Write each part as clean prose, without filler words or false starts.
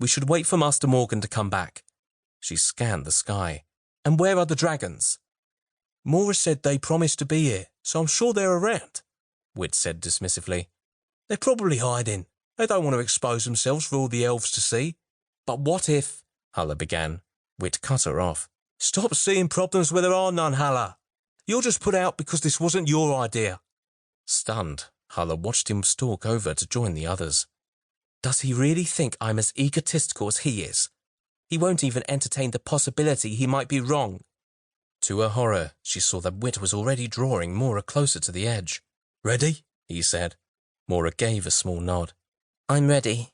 We should wait for Master Morgan to come back. She scanned the sky. And where are the dragons? Mora said they promised to be here, so I'm sure they're around, Wit said dismissively. They're probably hiding. They don't want to expose themselves for all the elves to see. But what if... Hulla began. Wit cut her off. Stop seeing problems where there are none, Hulla. You're just put out because this wasn't your idea. Stunned, Hulla watched him stalk over to join the others. Does he really think I'm as egotistical as he is? He won't even entertain the possibility he might be wrong. To her horror, she saw that Wit was already drawing Mora closer to the edge. Ready? He said. Mora gave a small nod. I'm ready.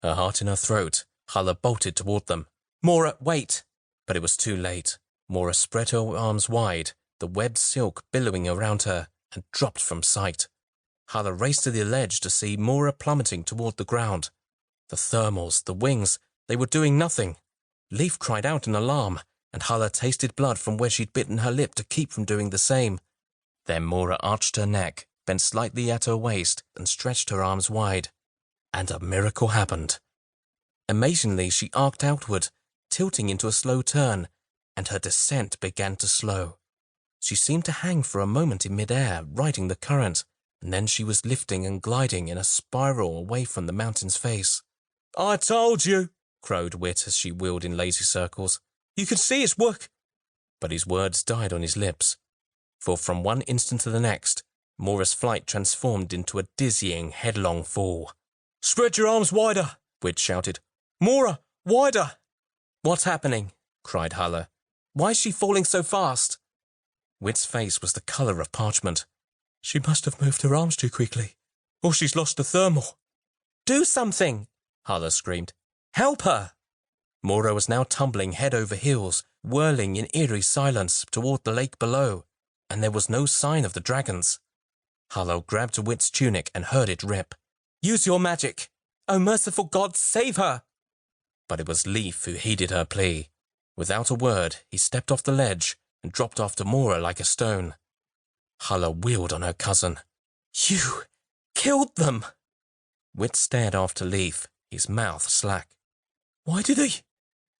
Her heart in her throat, Hulla bolted toward them. Mora, wait! But it was too late. Mora spread her arms wide, the webbed silk billowing around her, and dropped from sight. Hulla raced to the ledge to see Mora plummeting toward the ground. The thermals, the wings, they were doing nothing. Leaf cried out in alarm, and Hulla tasted blood from where she'd bitten her lip to keep from doing the same. Then Mora arched her neck, bent slightly at her waist, and stretched her arms wide. And a miracle happened. Amazingly, she arced outward, tilting into a slow turn, and her descent began to slow. She seemed to hang for a moment in mid-air, riding the current, and then she was lifting and gliding in a spiral away from the mountain's face. I told you, crowed Wit as she wheeled in lazy circles. You can see it's work. But his words died on his lips, for from one instant to the next, Mora's flight transformed into a dizzying, headlong fall. Spread your arms wider, Wit shouted. Mora, wider! What's happening? Cried Hulla. Why is she falling so fast? Wit's face was the colour of parchment. She must have moved her arms too quickly, or she's lost the thermal. Do something! Hulla screamed. Help her! Mora was now tumbling head over heels, whirling in eerie silence toward the lake below, and there was no sign of the dragons. Hulla grabbed Wit's tunic and heard it rip. Use your magic! Oh, merciful God, save her! But it was Leaf who heeded her plea. Without a word, he stepped off the ledge and dropped after Mora like a stone. Hulla wheeled on her cousin. You killed them! Wit stared after Leaf, his mouth slack. Why did he?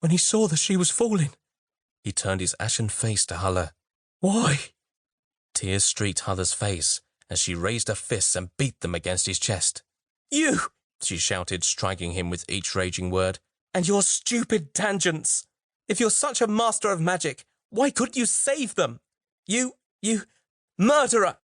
When he saw that she was falling. He turned his ashen face to Hulla. Why? Tears streaked Hulla's face as she raised her fists and beat them against his chest. You! She shouted, striking him with each raging word. And your stupid tangents! If you're such a master of magic, why couldn't you save them? You murderer!